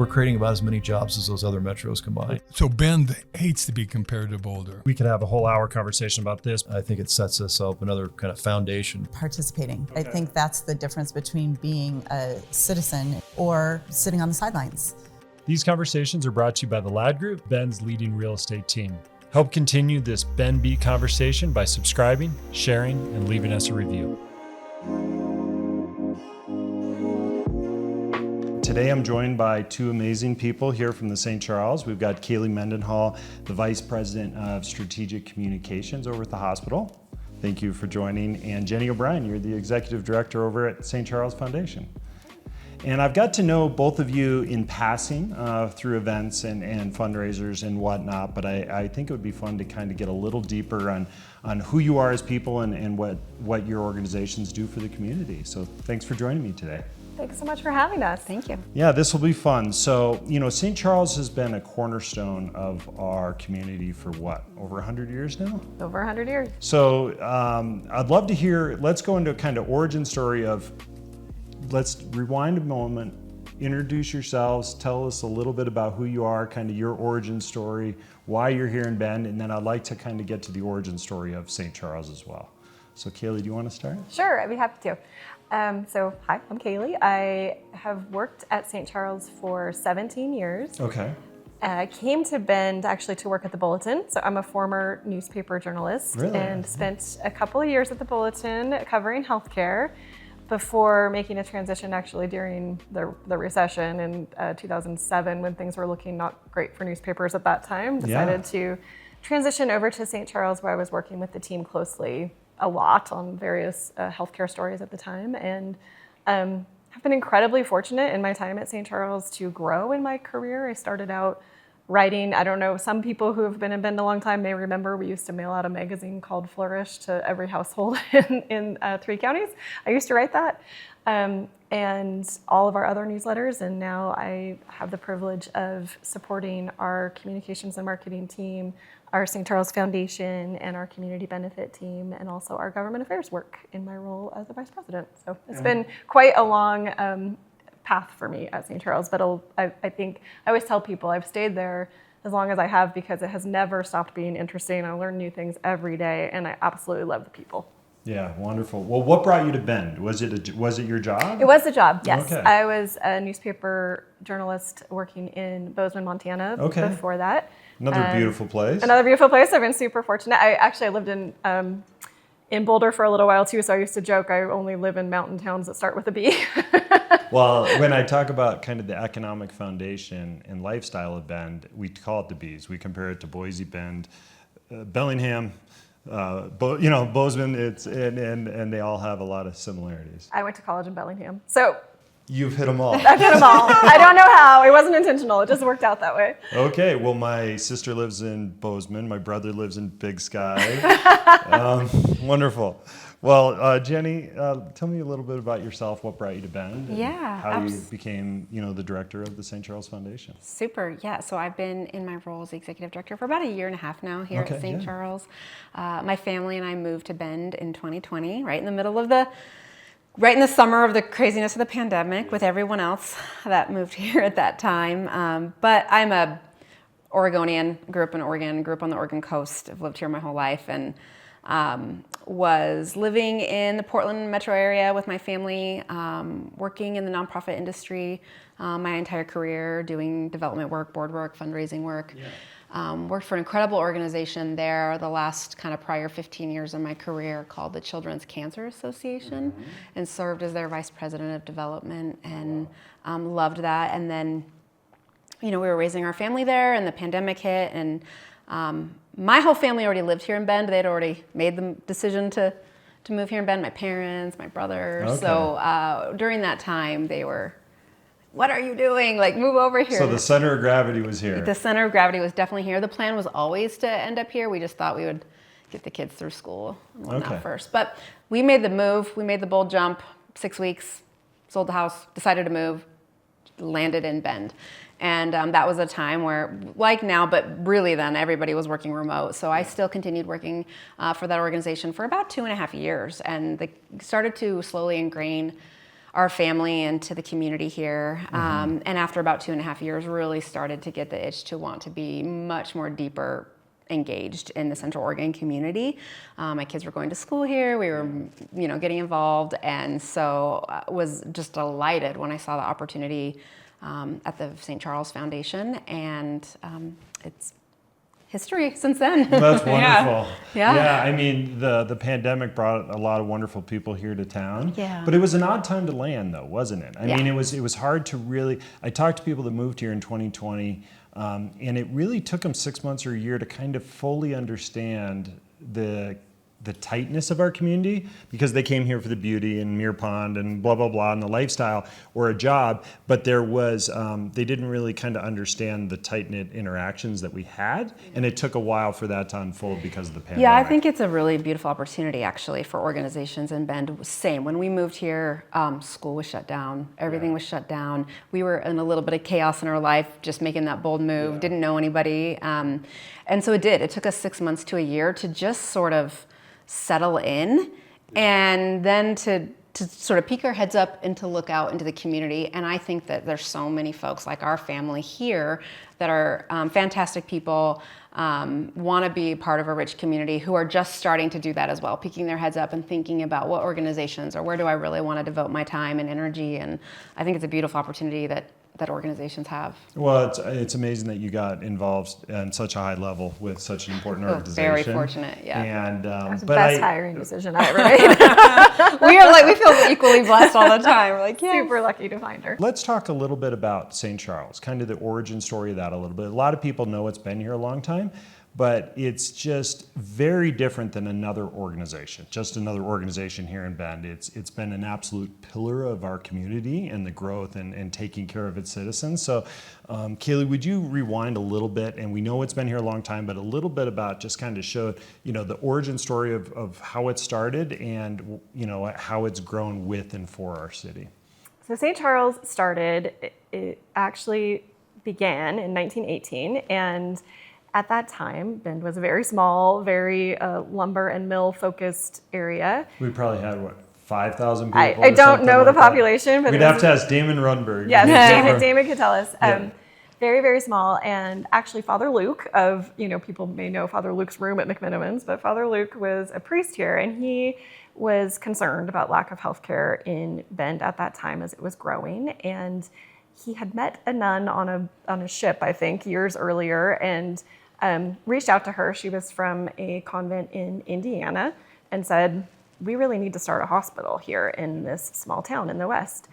We're creating about as many jobs as those other metros combined. So Bend hates to be compared to Boulder. We could have a whole hour conversation about this. I think it sets us up another kind of foundation. Participating. I think that's the difference between being a citizen or sitting on the sidelines. These conversations are brought to you by the Ladd Group, Bend's leading real estate team. Help continue this BendBeat conversation by subscribing, sharing, and leaving us a review. Today I'm joined by two amazing people here from the St. Charles. We've got Kayley Mendenhall, the Vice President of Strategic Communications over at the hospital. Thank you for joining. And Jenny O'Brien, you're the Executive Director over at St. Charles Foundation. And I've got to know both of you in passing through events and fundraisers and whatnot, but I think it would be fun to kind of get a little deeper on who you are as people and what your organizations do for the community. So thanks for joining me today. Thanks so much for having us. Thank you. Yeah, this will be fun. So, St. Charles has been a cornerstone of our community for what, over 100 years now? Over 100 years. So I'd love to hear, let's go into a kind of origin story of, let's rewind a moment, introduce yourselves, tell us a little bit about who you are, kind of your origin story, why you're here in Bend, and then I'd like to kind of get to the origin story of St. Charles as well. So Kayley, do you want to start? Sure, I'd be happy to. Hi, I'm Kayley. I have worked at St. Charles for 17 years. Okay. I came to Bend actually to work at the Bulletin. So I'm a former newspaper journalist. Really? And spent a couple of years at the Bulletin covering healthcare before making a transition actually during the recession in 2007 when things were looking not great for newspapers at that time. Decided to transition over to St. Charles where I was working with the team closely a lot on various healthcare stories at the time, and have been incredibly fortunate in my time at St. Charles to grow in my career. I started out writing, I don't know, some people who have been in Bend a long time may remember we used to mail out a magazine called Flourish to every household in 3 counties. I used to write that, and all of our other newsletters, and now I have the privilege of supporting our communications and marketing team, our St. Charles Foundation, and our community benefit team, and also our government affairs work in my role as the vice president. So it's been quite a long path for me at St. Charles, but I think I always tell people I've stayed there as long as I have because it has never stopped being interesting. I learn new things every day, and I absolutely love the people. Yeah, wonderful. Well, what brought you to Bend? Was it your job? It was a job, yes. Okay. I was a newspaper journalist working in Bozeman, Montana before that. Another beautiful place. Another beautiful place. I've been super fortunate. I lived in Boulder for a little while too, so I used to joke I only live in mountain towns that start with a B. Well, when I talk about kind of the economic foundation and lifestyle of Bend, we call it the B's. We compare it to Boise, Bend, Bellingham, Bozeman. And they all have a lot of similarities. I went to college in Bellingham, so. You've hit them all. I've hit them all. I don't know how. It wasn't intentional. It just worked out that way. Okay. Well, my sister lives in Bozeman. My brother lives in Big Sky. Wonderful. Well, Jenny, tell me a little bit about yourself. What brought you to Bend? And how you became, the director of the St. Charles Foundation. Super. Yeah. So I've been in my role as executive director for about 1.5 years now here at St. Charles. My family and I moved to Bend in 2020, right in the summer of the craziness of the pandemic with everyone else that moved here at that time. But I'm a Oregonian, grew up in Oregon, grew up on the Oregon coast. I've lived here my whole life and was living in the Portland metro area with my family, working in the nonprofit industry my entire career, doing development work, board work, fundraising work. Worked for an incredible organization there the last kind of prior 15 years of my career called the Children's Cancer Association, and served as their vice president of development, and loved that. And then, we were raising our family there and the pandemic hit, and my whole family already lived here in Bend. They'd already made the decision to move here in Bend, my parents, my brother. Okay. So during that time they were, what are you doing? Like, move over here. So the center of gravity was here. The center of gravity was definitely here. The plan was always to end up here. We just thought we would get the kids through school and whatnot first. But we made the move. We made the bold jump. 6 weeks, sold the house, decided to move, landed in Bend. And that was a time where, like now, but really then, everybody was working remote. So I still continued working for that organization for about 2.5 years. And they started to slowly ingrain our family and to the community here. And after about 2.5 years, really started to get the itch to want to be much more deeper engaged in the Central Oregon community. My kids were going to school here. We were, getting involved. And so was just delighted when I saw the opportunity at the St. Charles Foundation. And it's history since then. That's wonderful. Yeah. I mean, the pandemic brought a lot of wonderful people here to town. Yeah. But it was an odd time to land, though, wasn't it? I Yeah. mean, it was hard to really. I talked to people that moved here in 2020, and it really took them 6 months or a year to kind of fully understand the tightness of our community, because they came here for the beauty and Muir Pond and blah, blah, blah, and the lifestyle or a job, but there was, they didn't really kind of understand the tight-knit interactions that we had, and it took a while for that to unfold because of the pandemic. Yeah, I think it's a really beautiful opportunity actually for organizations in Bend. Same, when we moved here, school was shut down, everything was shut down. We were in a little bit of chaos in our life, just making that bold move, didn't know anybody. And so it took us 6 months to a year to just sort of settle in, and then to sort of peek our heads up and to look out into the community. And I think that there's so many folks like our family here that are fantastic people, want to be part of a rich community, who are just starting to do that as well, peeking their heads up and thinking about what organizations or where do I really want to devote my time and energy. And I think it's a beautiful opportunity that organizations have. Well, it's amazing that you got involved at such a high level with such an important organization. Very fortunate, yeah. And That's the but best hiring decision I ever made. We feel equally blessed all the time. We're like, yeah. Super lucky to find her. Let's talk a little bit about St. Charles, kind of the origin story of that a little bit. A lot of people know it's been here a long time, but it's just very different than another organization here in Bend. It's been an absolute pillar of our community and the growth and taking care of its citizens. So, Kayley, would you rewind a little bit? And we know it's been here a long time, but a little bit about just kind of show, the origin story of how it started and, how it's grown with and for our city. So St. Charles started, it actually began in 1918, and at that time, Bend was a very small, very lumber and mill focused area. We probably had, 5,000 people? I don't know the population, but we'd have to ask Damon Rundberg. Yes, Damon could tell us. Very, very small. And actually Father Luke people may know Father Luke's room at McMinimans, but Father Luke was a priest here, and he was concerned about lack of healthcare in Bend at that time as it was growing. And he had met a nun on a ship, I think, years earlier, and reached out to her. She was from a convent in Indiana, and said, we really need to start a hospital here in this small town in the West.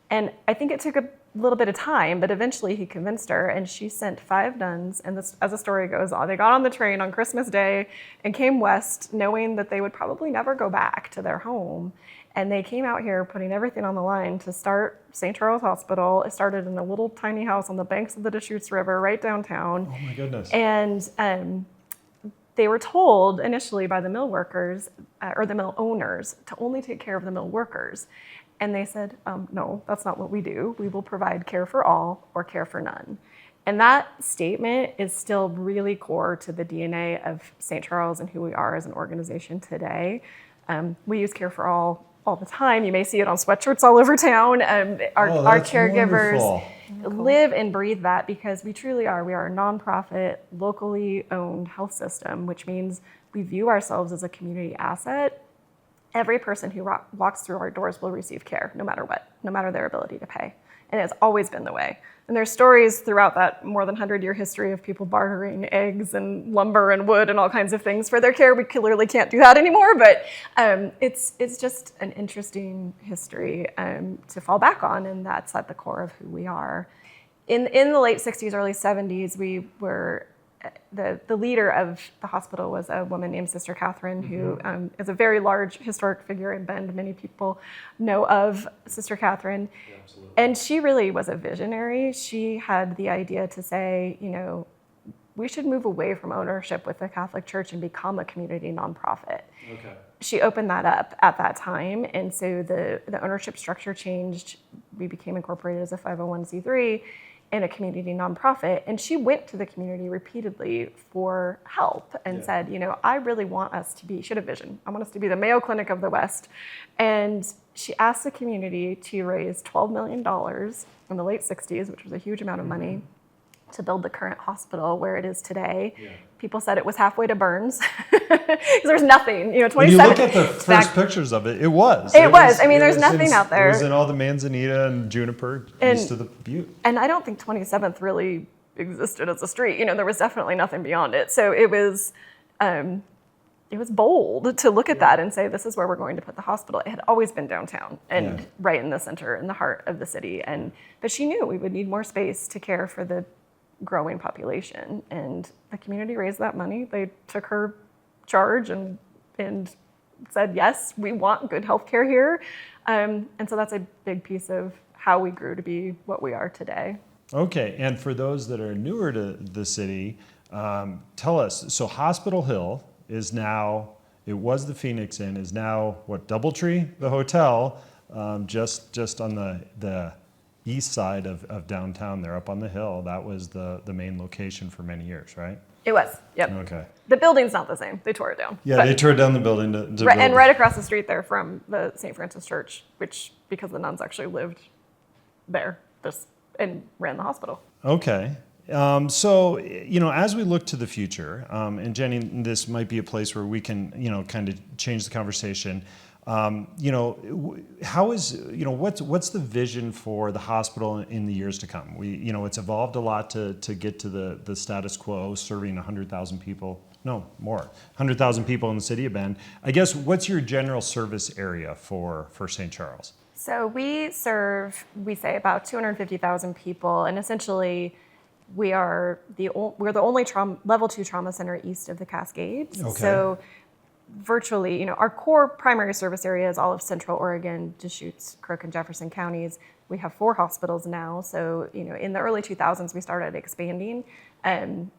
And I think it took a little bit of time, but eventually he convinced her, and she sent 5 nuns. And this, as the story goes on, they got on the train on Christmas Day and came west, knowing that they would probably never go back to their home. And they came out here putting everything on the line to start St. Charles Hospital. It started in a little tiny house on the banks of the Deschutes River right downtown. Oh my goodness. And they were told initially by the mill workers, or the mill owners, to only take care of the mill workers. And they said, no, that's not what we do. We will provide care for all or care for none. And that statement is still really core to the DNA of St. Charles and who we are as an organization today. We use care for all the time. You may see it on sweatshirts all over town. Our caregivers live and breathe that, because we truly are. We are a nonprofit, locally owned health system, which means we view ourselves as a community asset. Every person who walks through our doors will receive care, no matter what, no matter their ability to pay. And it's always been the way. And there's stories throughout that more than 100-year history of people bartering eggs and lumber and wood and all kinds of things for their care. We clearly can't do that anymore, but it's just an interesting history to fall back on, and that's at the core of who we are. In the late 60s, early 70s, we were the leader of the hospital was a woman named Sister Catherine, who is a very large historic figure in Bend. Many people know of Sister Catherine. Yeah, absolutely. And she really was a visionary. She had the idea to say, we should move away from ownership with the Catholic Church and become a community nonprofit. Okay. She opened that up at that time, and so the ownership structure changed. We became incorporated as a 501c3 and a community nonprofit, and she went to the community repeatedly for help and said, I really want us to be, she had a vision. I want us to be the Mayo Clinic of the West. And she asked the community to raise $12 million in the late 60s, which was a huge amount of money, to build the current hospital where it is today. Yeah. People said it was halfway to Burns because there's nothing. 27. When you look at the first pictures of it, it was. It was. I mean, there's nothing out there. It was in all the manzanita and juniper east of the Butte. And I don't think 27th really existed as a street. There was definitely nothing beyond it. So it was bold to look at that and say, this is where we're going to put the hospital. It had always been downtown and right in the center, in the heart of the city. But she knew we would need more space to care for the growing population. And the community raised that money. They took her charge and said, yes, we want good healthcare here. And so that's a big piece of how we grew to be what we are today. Okay, and for those that are newer to the city, tell us, so Hospital Hill is now, it was the Phoenix Inn, is now what, Doubletree, the hotel, just on the east side of downtown there, up on the hill. That was the main location for many years, right? It was, yep. Okay. The building's not the same. They tore it down. Yeah, they tore down the building to build and right across the street there from the St. Francis Church, which, because the nuns actually lived there and ran the hospital. Okay. So, as we look to the future, and Jenny, this might be a place where we can, kind of change the conversation. How is, what's the vision for the hospital in the years to come? It's evolved a lot to get to the status quo, serving 100,000 people, no, more, 100,000 people in the city of Bend. I guess, what's your general service area for St. Charles? So we say about 250,000 people, and essentially we're the only level 2 trauma center east of the Cascades. Okay. So virtually, our core primary service area is all of Central Oregon, Deschutes, Crook, and Jefferson counties. We have 4 hospitals now. So, in the early 2000s, we started expanding. Bend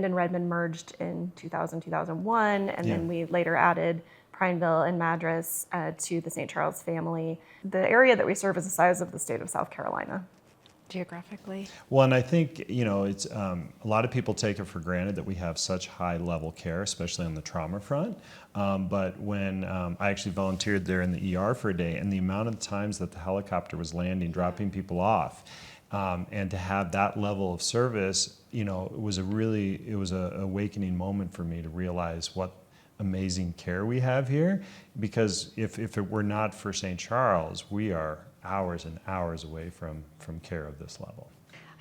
and Redmond merged in 2000, 2001, and then we later added Prineville and Madras to the St. Charles family. The area that we serve is the size of the state of South Carolina. Geographically. Well, and I think, it's a lot of people take it for granted that we have such high level care, especially on the trauma front. But when I actually volunteered there in the ER for a day, and the amount of times that the helicopter was landing, dropping people off, and to have that level of service, it was a awakening moment for me to realize what amazing care we have here. Because if it were not for St. Charles, we are hours and hours away from care of this level.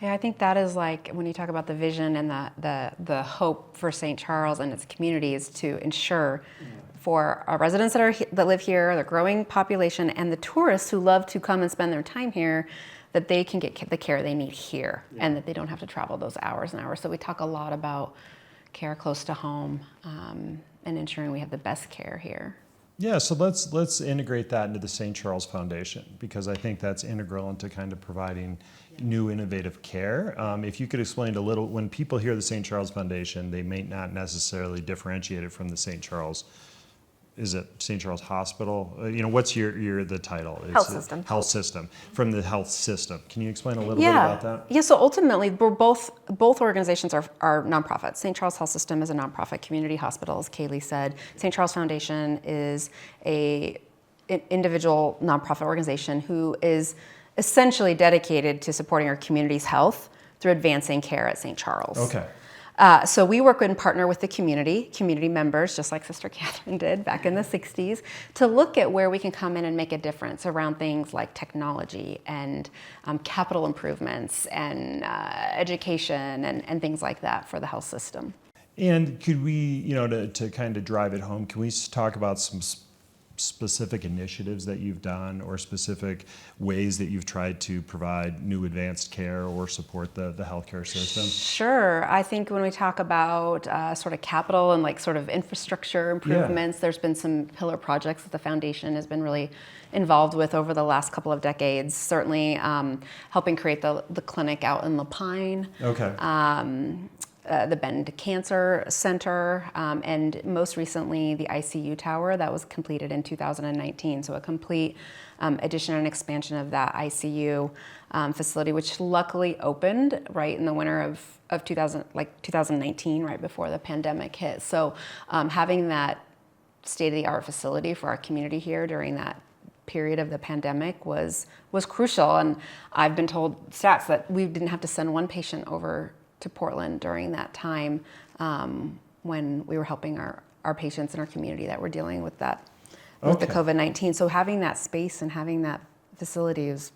Yeah, I think that is like when you talk about the vision and the hope for St. Charles and its community is to ensure for our residents that live here, the growing population, and the tourists who love to come and spend their time here, that they can get the care they need here and that they don't have to travel those hours and hours. So we talk a lot about care close to home and ensuring we have the best care here. Yeah, so let's integrate that into the St. Charles Foundation, because I think that's integral into kind of providing new innovative care. If you could explain a little, when people hear the St. Charles Foundation, they may not necessarily differentiate it from the St. Charles. Is it St. Charles Hospital? What's the title? It's Health system. Health system, from the health system. Can you explain a little bit about that? Yeah, so ultimately, both organizations are nonprofits. St. Charles Health System is a nonprofit community hospital, as Kayley said. St. Charles Foundation is an individual nonprofit organization who is essentially dedicated to supporting our community's health through advancing care at St. Charles. Okay. So we work and partner with the community members, just like Sister Catherine did back in the 60s, to look at where we can come in and make a difference around things like technology and capital improvements and education and things like that for the health system. And could we, to kind of drive it home, can we talk about some specific initiatives that you've done or specific ways that you've tried to provide new advanced care or support the healthcare system? Sure. I think when we talk about sort of capital and like sort of infrastructure improvements, there's been some pillar projects that the foundation has been really involved with over the last couple of decades. Certainly helping create the clinic out in La Pine. Okay. The Bend Cancer Center, and most recently the ICU tower that was completed in 2019. So a complete addition and expansion of that ICU facility, which luckily opened right in the winter of 2019, right before the pandemic hit. So having that state-of-the-art facility for our community here during that period of the pandemic was crucial. And I've been told stats that we didn't have to send one patient over to Portland during that time when we were helping our patients in our community that were dealing with that, with the COVID-19. So having that space and having that facility is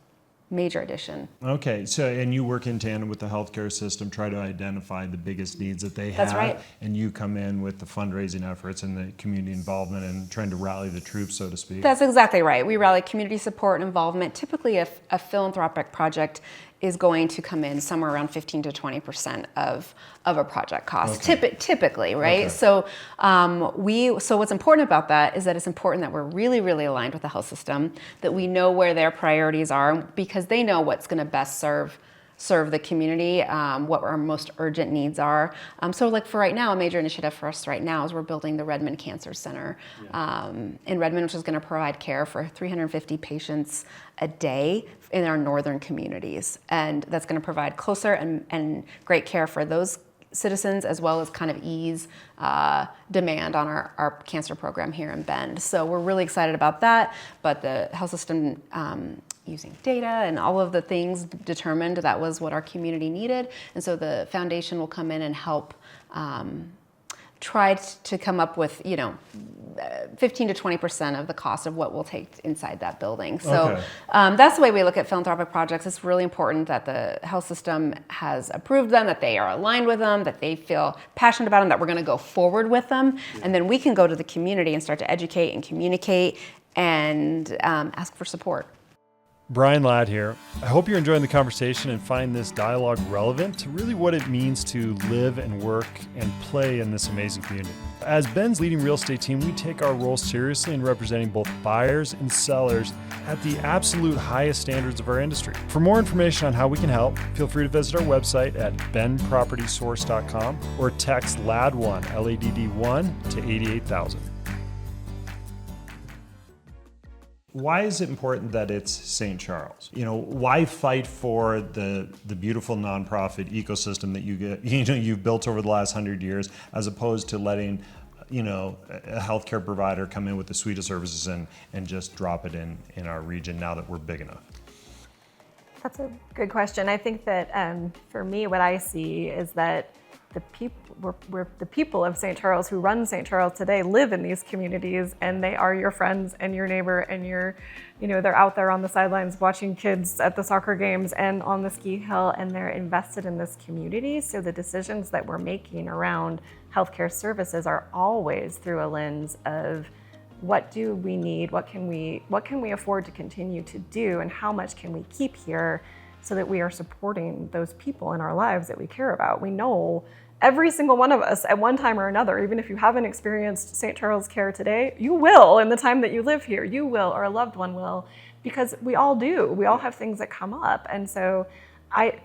major addition. Okay, so and you work in tandem with the healthcare system, try to identify the biggest needs that they have. That's right. And you come in with the fundraising efforts and the community involvement and trying to rally the troops, so to speak. That's exactly right. We rally community support and involvement. Typically, a philanthropic project is going to come in somewhere around 15 to 20% of a project cost, typically, right? Okay. So so what's important about that is that it's important that we're really, really aligned with the health system, that we know where their priorities are, because they know what's going to best serve the community, what our most urgent needs are. So like for right now, a major initiative for us right now is we're building the Redmond Cancer Center in Redmond, which is going to provide care for 350 patients a day in our northern communities. And that's going to provide closer and great care for those citizens, as well as kind of ease demand on our cancer program here in Bend. So we're really excited about that, but the health system using data and all of the things determined that was what our community needed. And so the foundation will come in and help try to come up with, 15 to 20% of the cost of what we'll take inside that building. So that's the way we look at philanthropic projects. It's really important that the health system has approved them, that they are aligned with them, that they feel passionate about them, that we're going to go forward with them. And then we can go to the community and start to educate and communicate and ask for support. Brian Ladd here. I hope you're enjoying the conversation and find this dialogue relevant to really what it means to live and work and play in this amazing community. As Bend's leading real estate team, we take our role seriously in representing both buyers and sellers at the absolute highest standards of our industry. For more information on how we can help, feel free to visit our website at bendpropertysource.com or text LADD1, LADD1 to 88,000. Why is it important that it's St. Charles? Why fight for the beautiful nonprofit ecosystem that you've built over the last 100 years, as opposed to letting a healthcare provider come in with the suite of services and just drop it in our region now that we're big enough? That's a good question. I think that for me, what I see is that the people of St. Charles who run St. Charles today live in these communities, and they are your friends and your neighbor, and they're out there on the sidelines watching kids at the soccer games and on the ski hill, and they're invested in this community. So the decisions that we're making around healthcare services are always through a lens of what do we need, what can we afford to continue to do, and how much can we keep here, so that we are supporting those people in our lives that we care about. We know every single one of us at one time or another, even if you haven't experienced St. Charles care today, you will in the time that you live here. You will, or a loved one will, because we all do. We all have things that come up. And so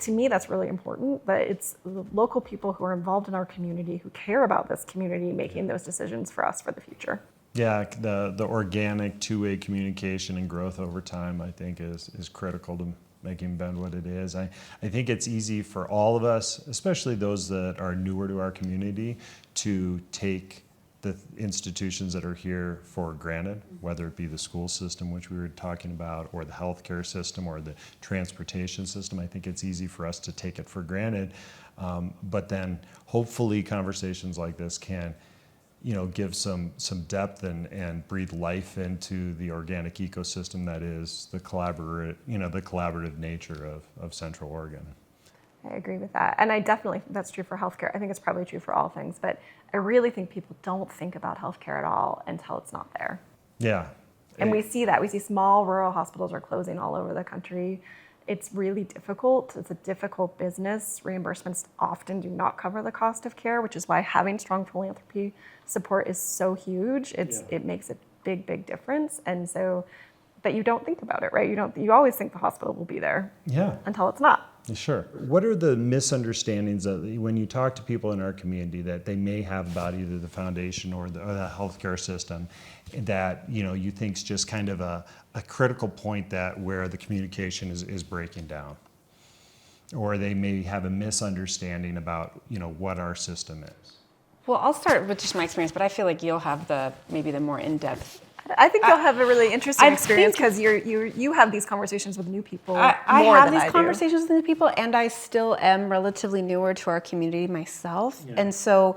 to me, that's really important, that it's the local people who are involved in our community, who care about this community, making those decisions for us for the future. Yeah, the organic two-way communication and growth over time, I think, is critical to making Bend what it is. I think it's easy for all of us, especially those that are newer to our community, to take the institutions that are here for granted, whether it be the school system, which we were talking about, or the healthcare system, or the transportation system. I think it's easy for us to take it for granted. But then hopefully conversations like this can give some depth and breathe life into the organic ecosystem that is the collaborative nature of Central Oregon. I agree with that. And I definitely think that's true for healthcare. I think it's probably true for all things, but I really think people don't think about healthcare at all until it's not there. Yeah. And we see that. We see small rural hospitals are closing all over the country. It's really difficult. It's a difficult business. Reimbursements often do not cover the cost of care, which is why having strong philanthropy support is so huge. It makes a big, big difference. And so, but you don't think about it, right? You always think the hospital will be there. Yeah. Until it's not. Sure. What are the misunderstandings that when you talk to people in our community that they may have about either the foundation or the healthcare system that you think is just kind of a critical point that where the communication is breaking down, or they may have a misunderstanding about what our system is? Well, I'll start with just my experience, but I feel like you'll have maybe the more in-depth I think you'll have a really interesting I experience think- because you have these conversations with new people I more have than these I do. conversations with new people, and I still am relatively newer to our community myself. And so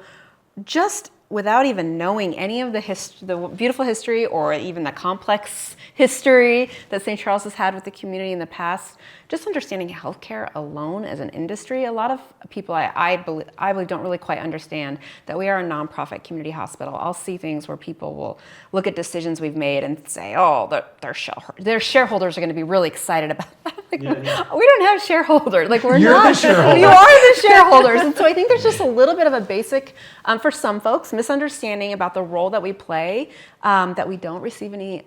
just without even knowing any of the beautiful history or even the complex history that St. Charles has had with the community in the past, just understanding healthcare alone as an industry, a lot of people I believe don't really quite understand that we are a nonprofit community hospital. I'll see things where people will look at decisions we've made and say, oh, their shareholders are going to be really excited about that. Like, we don't have shareholders. Like, we're You're not. the shareholder. You are the shareholders. And so I think there's just a little bit of a basic, for some folks, misunderstanding about the role that we play, that we don't receive any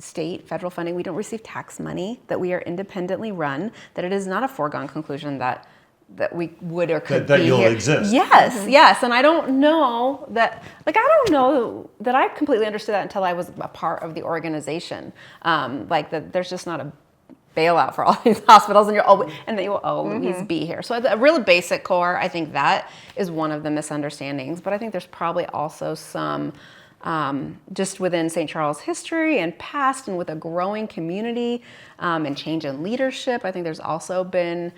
state, federal funding, we don't receive tax money, that we are independently run, that it is not a foregone conclusion that we would or could that be you'll here. exist. Yes, yes. And I don't know that, I completely understood that until I was a part of the organization. That there's just not a bailout for all these hospitals, and they will always be here. So a really basic core, I think that is one of the misunderstandings. But I think there's probably also some just within St. Charles history and past, and with a growing community and change in leadership. I think there's also been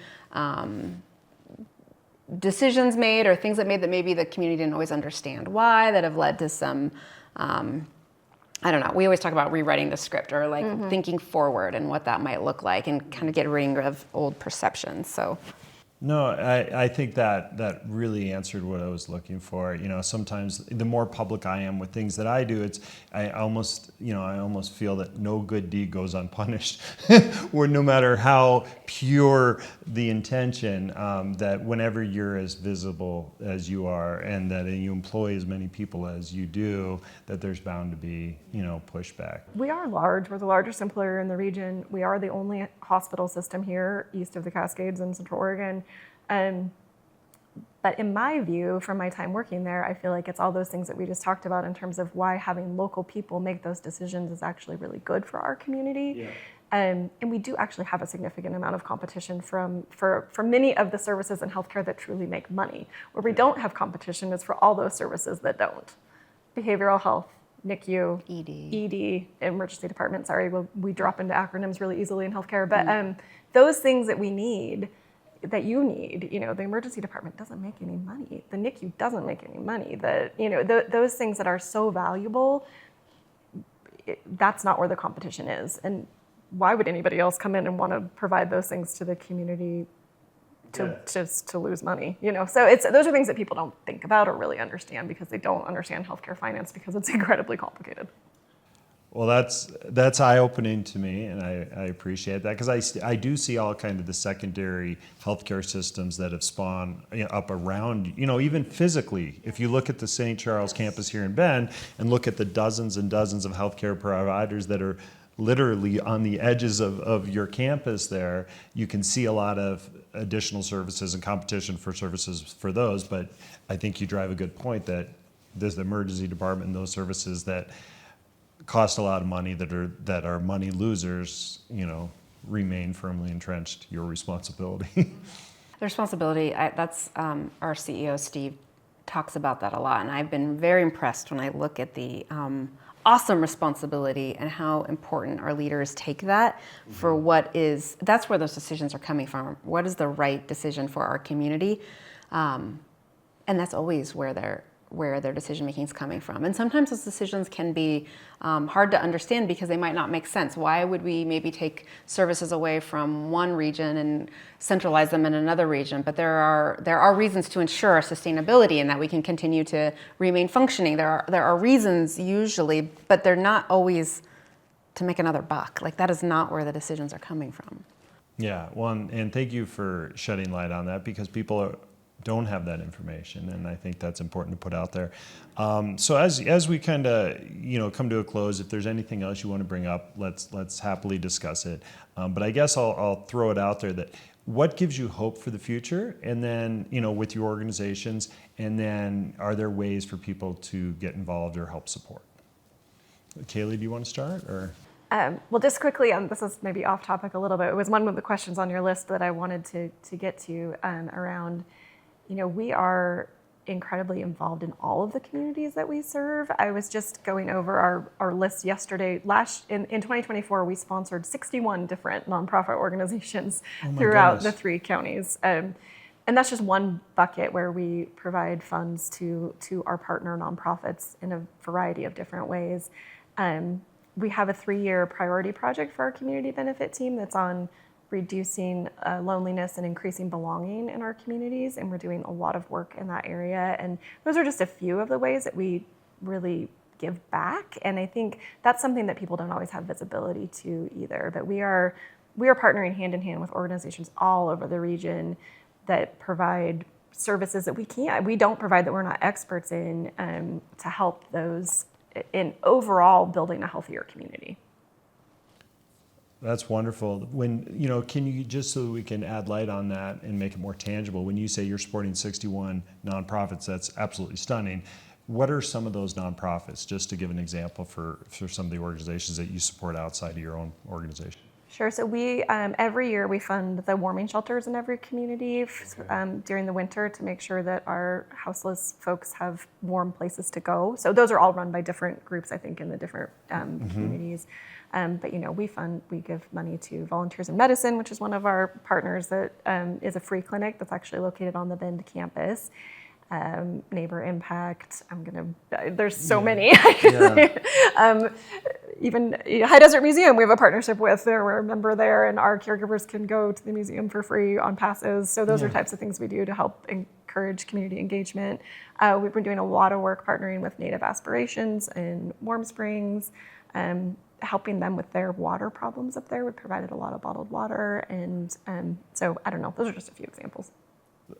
decisions made or things that maybe the community didn't always understand why, that have led to some I don't know, we always talk about rewriting the script or thinking forward and what that might look like and kind of get rid of old perceptions. So No, I think that really answered what I was looking for. Sometimes the more public I am with things that I do, I almost feel that no good deed goes unpunished. Where no matter how pure the intention, that whenever you're as visible as you are and that you employ as many people as you do, that there's bound to be, pushback. We are large. We're the largest employer in the region. We are the only hospital system here east of the Cascades in Central Oregon. But in my view, from my time working there, I feel like it's all those things that we just talked about in terms of why having local people make those decisions is actually really good for our community. Yeah. And we do actually have a significant amount of competition for many of the services in healthcare that truly make money. Where we don't have competition is for all those services that don't. Behavioral health, NICU, ED, emergency department. Sorry, we drop into acronyms really easily in healthcare. But those things that we need, that you need, the emergency department doesn't make any money. The NICU doesn't make any money. Those things that are so valuable, that's not where the competition is. And why would anybody else come in and want to provide those things to the community just to lose money? So those are things that people don't think about or really understand because they don't understand healthcare finance because it's incredibly complicated. Well, that's eye-opening to me, and I appreciate that because I do see all kind of the secondary healthcare systems that have spawned up around, even physically. If you look at the St. Charles campus here in Bend and look at the dozens and dozens of healthcare providers that are literally on the edges of your campus there, you can see a lot of additional services and competition for services for those. But I think you drive a good point that there's the emergency department and those services that cost a lot of money that are money losers, remain firmly entrenched. Your responsibility. The responsibility, that's our CEO, Steve, talks about that a lot. And I've been very impressed when I look at the awesome responsibility and how important our leaders take that for that's where those decisions are coming from. What is the right decision for our community? And that's always where their decision making is coming from. And sometimes those decisions can be hard to understand because they might not make sense. Why would we maybe take services away from one region and centralize them in another region? But there are reasons to ensure sustainability and that we can continue to remain functioning. There are reasons usually, but they're not always to make another buck. That is not where the decisions are coming from. Yeah, well, and thank you for shedding light on that because people don't have that information, and I think that's important to put out there. So as we kind of come to a close, if there's anything else you want to bring up, let's happily discuss it. But I guess I'll throw it out there that what gives you hope for the future, and then with your organizations, and then are there ways for people to get involved or help support? Kayley, do you want to start or? Well, just quickly, this is maybe off topic a little bit. It was one of the questions on your list that I wanted to get to around. We are incredibly involved in all of the communities that we serve. I was just going over our list yesterday. In 2024, we sponsored 61 different nonprofit organizations throughout the 3 counties. And that's just one bucket where we provide funds to our partner nonprofits in a variety of different ways. We have a 3-year priority project for our community benefit team that's on reducing loneliness and increasing belonging in our communities, and we're doing a lot of work in that area. And those are just a few of the ways that we really give back, and I think that's something that people don't always have visibility to either. But we are partnering hand in hand with organizations all over the region that provide services that we don't provide, that we're not experts in, to help those in overall building a healthier community. That's wonderful. Can you, just so we can add light on that and make it more tangible, when you say you're supporting 61 nonprofits, that's absolutely stunning. What are some of those nonprofits, just to give an example for some of the organizations that you support outside of your own organization? Sure. So we, every year we fund the warming shelters in every community during the winter to make sure that our houseless folks have warm places to go. So those are all run by different groups, I think, in the different communities. But we give money to Volunteers in Medicine, which is one of our partners that is a free clinic that's actually located on the Bend campus. Neighbor Impact. There's so many. Even High Desert Museum, we have a partnership with. We're a member there, and our caregivers can go to the museum for free on passes. So those are types of things we do to help encourage community engagement. We've been doing a lot of work partnering with Native Aspirations in Warm Springs, helping them with their water problems up there. We provided a lot of bottled water, and so I don't know. Those are just a few examples.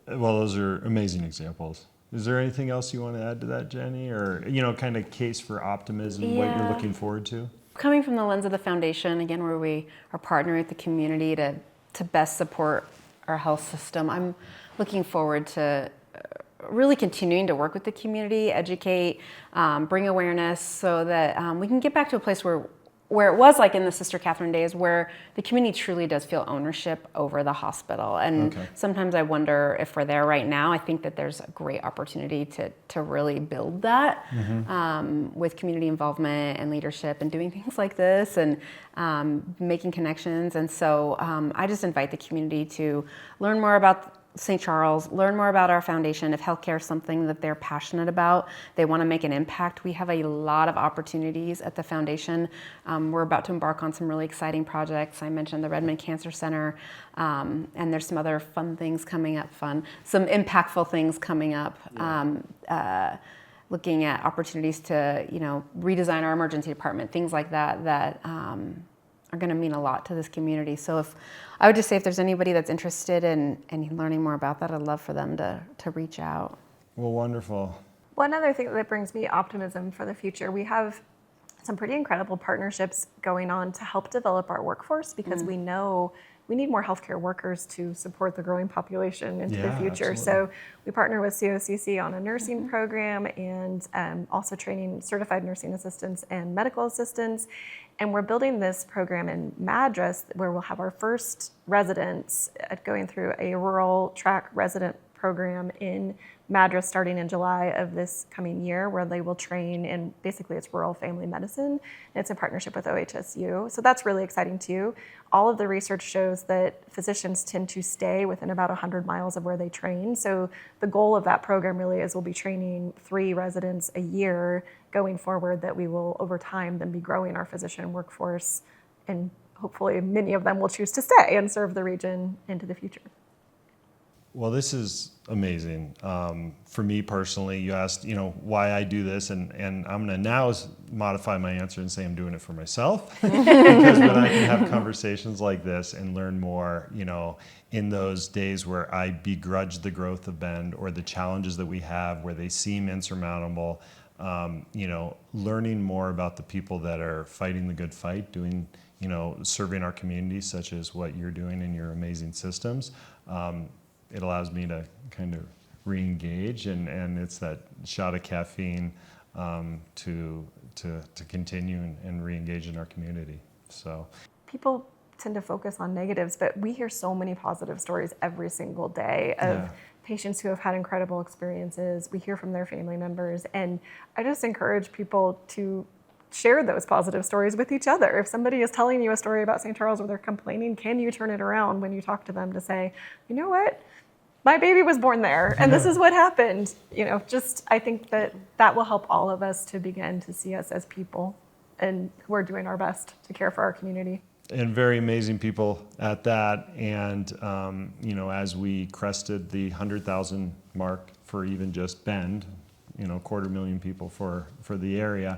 Well, those are amazing examples. Is there anything else you want to add to that, Jenny? Or, kind of case for optimism, what you're looking forward to? Coming from the lens of the foundation, again, where we are partnering with the community to best support our health system, I'm looking forward to really continuing to work with the community, educate, bring awareness so that we can get back to a place where it was like in the Sister Catherine days, where the community truly does feel ownership over the hospital. And sometimes I wonder if we're there right now. I think that there's a great opportunity to really build that with community involvement and leadership and doing things like this and making connections. And so I just invite the community to learn more about St. Charles, learn more about our foundation. If healthcare is something that they're passionate about, they want to make an impact, we have a lot of opportunities at the foundation. We're about to embark on some really exciting projects. I mentioned the Redmond Cancer Center, and there's some other fun things coming up, some impactful things coming up. Looking at opportunities to, redesign our emergency department, things like that are going to mean a lot to this community. So I would just say if there's anybody that's interested in learning more about that, I'd love for them to reach out. Well, wonderful. One other thing that brings me optimism for the future, we have some pretty incredible partnerships going on to help develop our workforce, because we know we need more healthcare workers to support the growing population into the future. Absolutely. So we partner with COCC on a nursing program, and also training certified nursing assistants and medical assistants. And we're building this program in Madras where we'll have our first residents going through a rural track resident program in Madras starting in July of this coming year, where they will train in, basically it's rural family medicine. It's in partnership with OHSU. So that's really exciting too. All of the research shows that physicians tend to stay within about 100 miles of where they train. So the goal of that program really is we'll be training 3 residents a year going forward, that we will over time then be growing our physician workforce, and hopefully many of them will choose to stay and serve the region into the future. Well, this is amazing. For me personally, you asked, why I do this, and I'm going to now modify my answer and say I'm doing it for myself. Because when I can have conversations like this and learn more, in those days where I begrudge the growth of Bend or the challenges that we have where they seem insurmountable, learning more about the people that are fighting the good fight, doing, serving our communities, such as what you're doing in your amazing systems. It allows me to kind of re-engage, and it's that shot of caffeine to continue and re-engage in our community. So people tend to focus on negatives, but we hear so many positive stories every single day of patients who have had incredible experiences. We hear from their family members. And I just encourage people to share those positive stories with each other. If somebody is telling you a story about St. Charles where they're complaining, can you turn it around when you talk to them to say, you know what? My baby was born there and this is what happened. I think that will help all of us to begin to see us as people and who are doing our best to care for our community. And very amazing people at that. And, as we crested the 100,000 mark for even just Bend, 250,000 people for the area,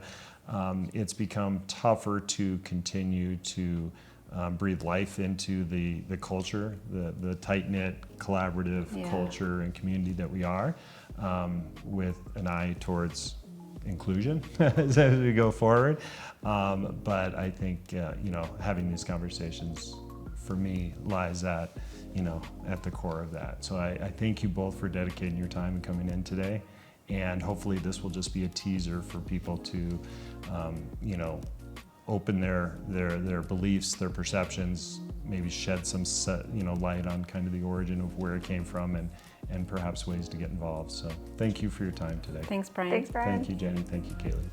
it's become tougher to continue to breathe life into the culture, the tight-knit, collaborative culture and community that we are, with an eye towards inclusion as we go forward. But I think, having these conversations for me lies at the core of that. So I thank you both for dedicating your time and coming in today. And hopefully this will just be a teaser for people to, open their beliefs, their perceptions, maybe shed some light on kind of the origin of where it came from and perhaps ways to get involved. So thank you for your time today. Thanks, Brian. Thanks, Brian. Thank you, Jenny. Thank you, Kayley.